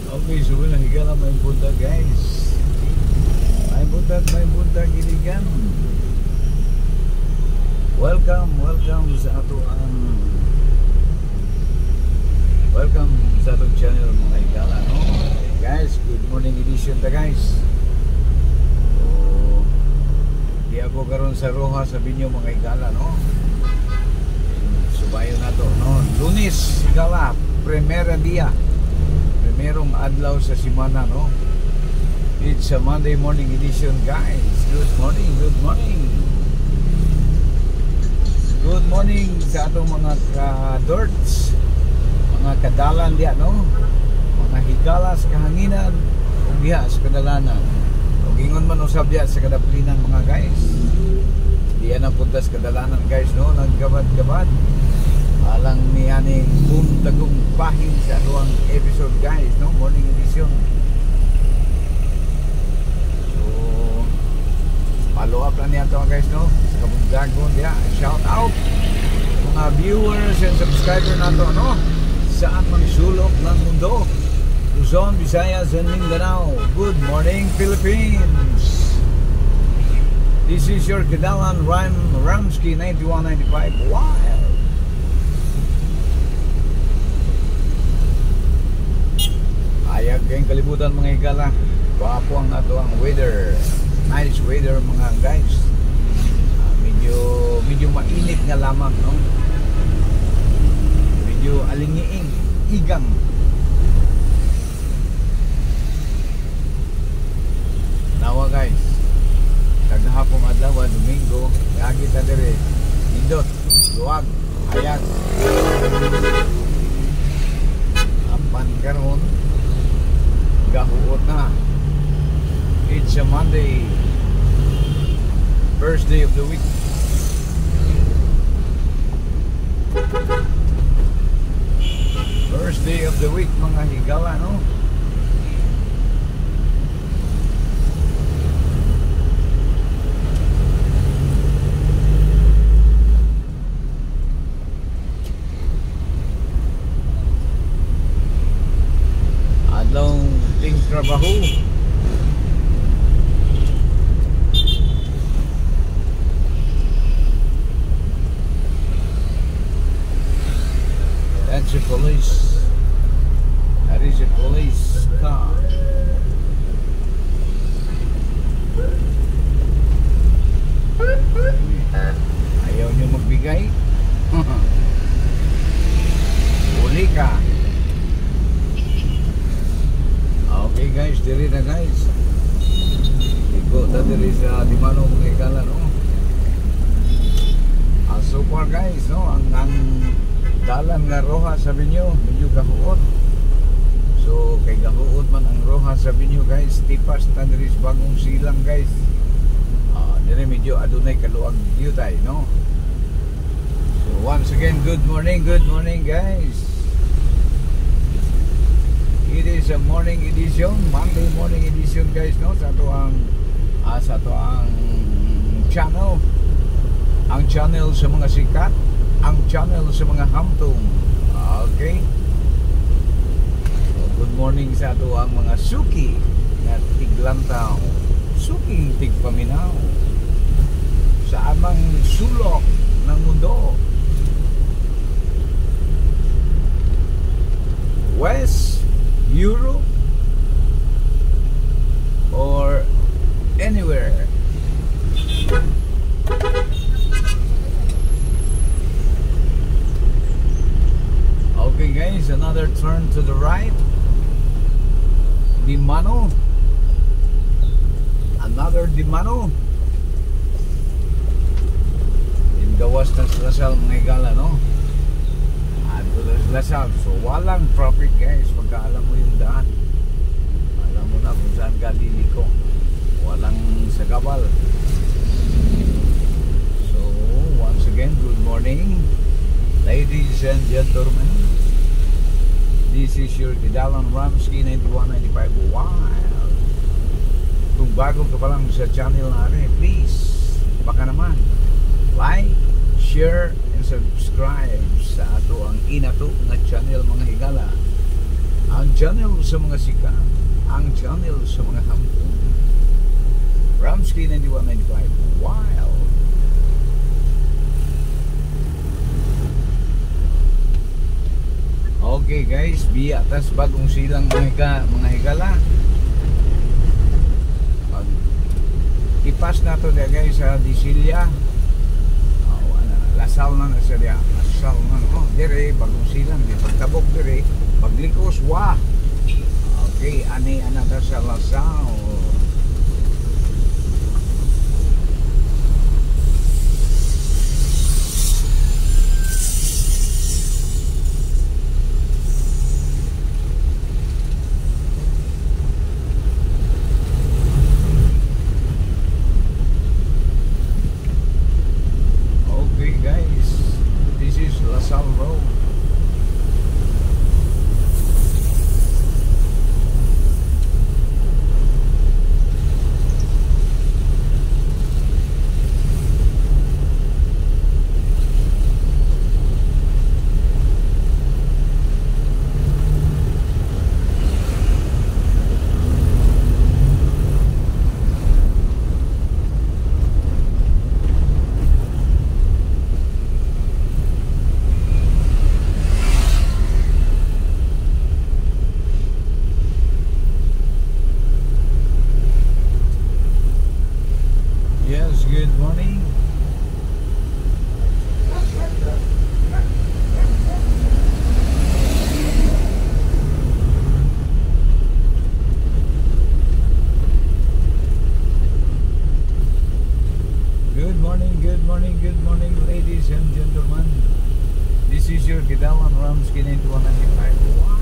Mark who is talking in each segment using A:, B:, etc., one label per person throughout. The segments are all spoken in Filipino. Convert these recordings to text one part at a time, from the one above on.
A: Okay, so wala higala may buntag guys. May buntag iligan. Welcome sa ato ang channel mga higala, no? Okay, guys, good morning edition ta guys. So, di ako karon sa Roja sa Binyo mga higala, no? Subayo na to, no? Lunes, higala, primerong adlaw sa simana, no? It's a Monday morning edition guys. Good morning sa atong mga ka-dorts, mga kadalan diya, no? Mga higalas, kahanginan ug diha sa kadalanan. Ug ingon man usab diya sa kadaplinan mga guys. Diya na punta sa kadalanan guys, no? Naggabad-gabad alang ni aning tagong bahin sa aduang episode guys, no? Morning edition. So follow up lang niya ito guys, no? Sa kabundagon diya, shout out mga viewers and subscriber nato, no? Saan man sulok ng mundo, Luzon, Visayas and Mindanao. Good morning Philippines. This is your Kadalan Ramsky 9195 Wild. Ayag kayong kalibutan mga higala. Wapo ang ato ang weather. Nice weather mga guys. Medyo mainit nga lamang, no? Medyo alingiing, igang. Nawa guys, kagahapong adlaw, Domingo, kaya kita dire indot, luwag, ayag. Apan karon gahuot na. It's a Monday, first day of the week. First day of the week mga higala, no? Adlaw ting trabaho. That's a police. That is a police car. Ayaw nyo magbigay? Uli ka. Okay guys, diri na guys. Iko ta diri sa Dimano mga higala, no? So far guys, no? Ang dalan nga Roja sa Binyo, medyo gahuot. So kay gahuot man ang Roja sa Binyo guys, tipas tanris bagong silang guys. Dire medyo adunay kaluag view tayo, no? So once again, good morning guys. It is a morning edition, Monday morning edition guys, no? Sa ato ang channel. Ang channel sa mga sikat, ang channel sa mga hamtong. Okay? So, good morning sa ato ang mga suki na tiglantaw, suking tigpaminaw sa amang sulok ng mundo. West Europe or anywhere. Okay guys, another turn to the right. Dimano. Another Dimano. In gawas ng Lasal mga higala, no? Ando na Lasal. So walang traffic guys, pagka alam mo yung daan. Alam mo na kung saan ka liliko. Walang sagabal. So once again, good morning ladies and gentlemen. This is your Kadalan Ramsky 9195 Wild. Kung bago ka pa lang sa channel natin, please, baka naman like, share, and subscribe sa ato ang inato na channel mga higala. Ang channel sa mga sika, ang channel sa mga hampon. Ramsky 9195 Wild. Okay guys, biya tas bagong silang mga higala. Pag ipas na to dia guys sa Disilya. Lasal na siya. Lasal na no. Dire bagong silang di pagtabok dire. Paglikos wa. Okay, ani anata sa Lasal. Good morning. Good morning, ladies and gentlemen. This is your Kidawan Ramsky 9195. Wow.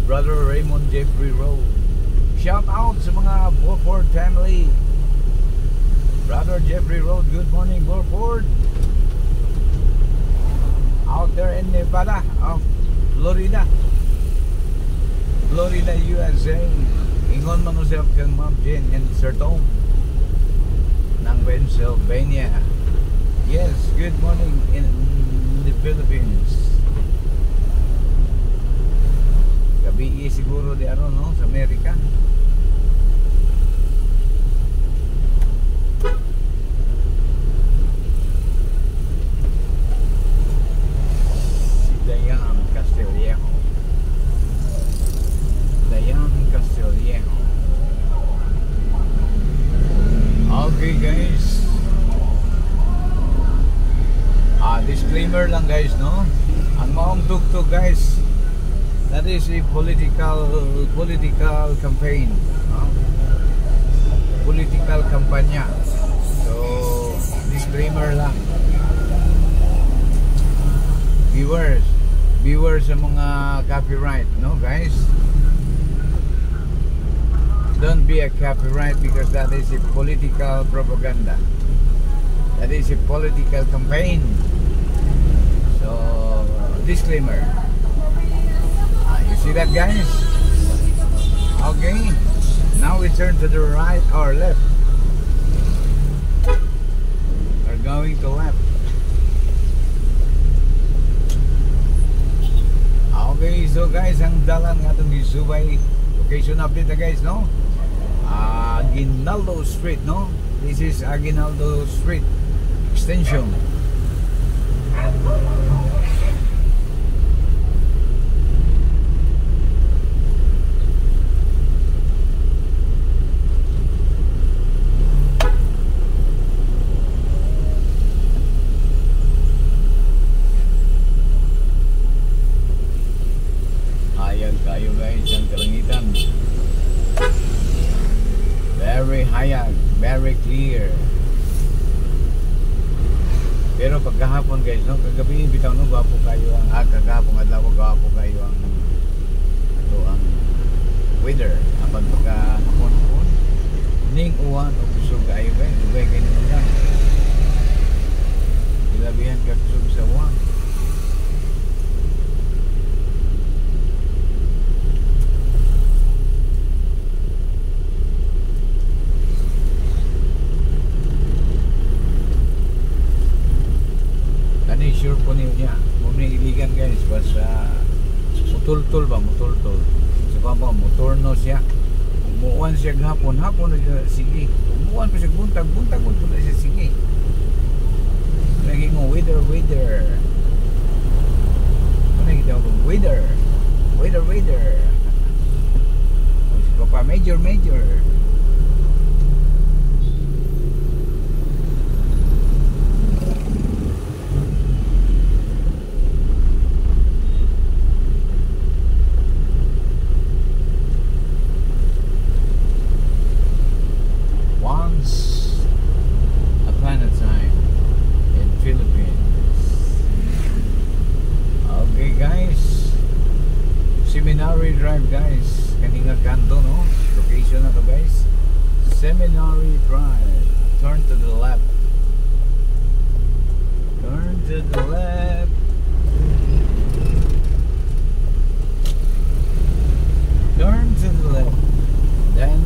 A: Brother Raymond Jeffrey Rowe. Shout out sa mga Beaufort family. Brother Jeffrey Rowe, good morning Beaufort. Out there in Nevada, Florida, USA. Ingon man usap kang Ma'am Jen and Sir Tom ng Pennsylvania. Yes, good morning in the Philippines. Gabi siguro di ano no sa Amerika. Si Dayan Castillejo. Okay guys. Disclaimer lang guys no. Ang maong tugtog guys, that is a political campaign, no? Political kampanya. So disclaimer lang. Viewers sa mga copyright, no guys? Don't be a copyright because that is a political propaganda. That is a political campaign. So disclaimer. You see that guys? Okay. Now we turn to the right or left. We're going to left. Okay, so guys, ang dalan nga itong Gisubay. Location update na guys, no? Aguinaldo Street, no? This is Aguinaldo Street Extension. Ayan kayo guys, ang kalangitan. Very hayag, very clear. Pero pagkahapon guys, no, kagabi bitaw no gwapo kayo ang kagahapon adlaw gwapo kayo ang weather. Apan pagkahapon ning uwan o kusog kayo guys, dugay kayo naman lang. Ilabihan ka kusog sa uwan. mutultol ba, mutultol. Sa papa, motorno siya. Umuwan siya hapon na siya, sige. Umuwan pa siya buntag na siya, sige. Lagi mo, weather. Ano kita ko, weather. Si papa, major. Once upon a time in Philippines. Okay guys, Seminary Drive guys, kaninga kanto no, location na to guys, Seminary Drive. Turn to the left, turn to the left, turn to the left, then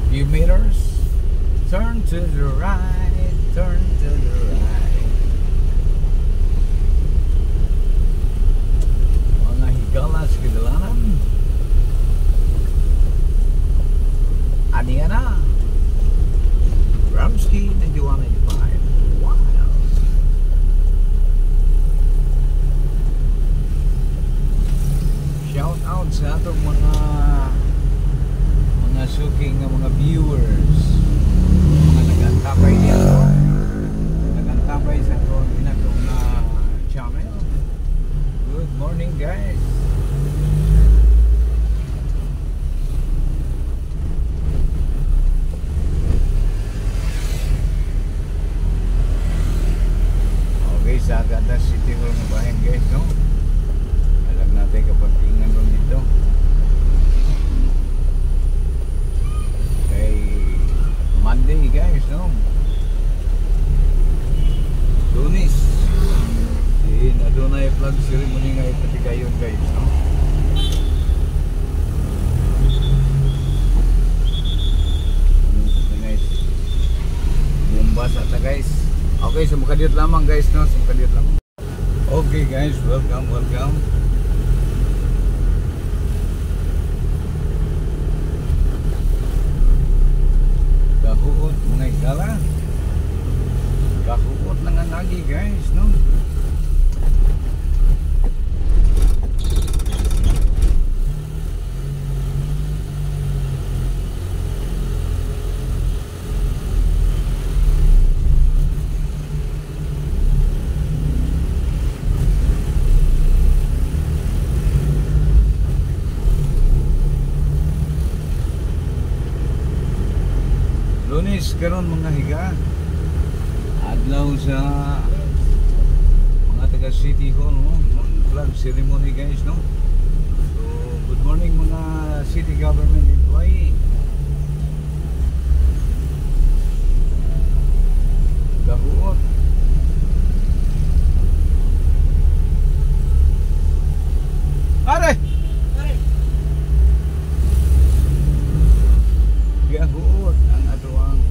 A: few meters, turn to the right, turn to the right. Mga higala sa kadalanan. Aniya na. Ramsky 9195. Wow. Shout out sa atong mga suking ng mga viewers, mga nagantapay dito, nagantapay sa pinatong na channel. Good morning guys. Okay, sa Agata City Hall ng bayan guys, no? Alam natin kapag tingnan ron dito. Monday guys, no? Lunes. Adunay flag ceremony nga ipatigayon guys, no? Guys, bumbasa ta guys. Okay, so makadiyot lamang guys, no? So makadiyot lamang. Okay guys, welcome. Kahuot mga igala, kahuot lang ang lagi guys, no? Lunes karon mga higa, adlaw sa mga taga City Hall, no? Mag-flag ceremony guys, no? So good morning mga city government employee. Gahuot. Are! Gahuot ang atuang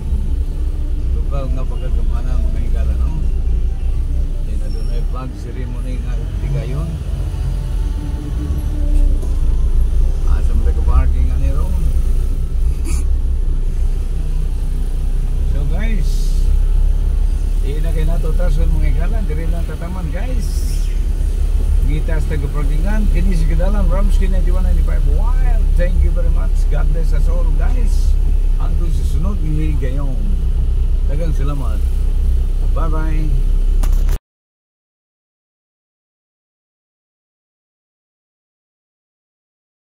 A: lugaw nga pagkagamana mga higala, no? Then doon ay flag ceremony nga tigayon. Asa mo tayo parking nga ni Ron. So guys, na kayo nato trason mga higala, diri lang tataman guys. Gitas taga-parkingan, kini si Kadalan, Ramsky 9195 Wild. Thank you very much. God bless us all guys. Hanggang sa sunod ni gayong. Dagang salamat. Bye bye.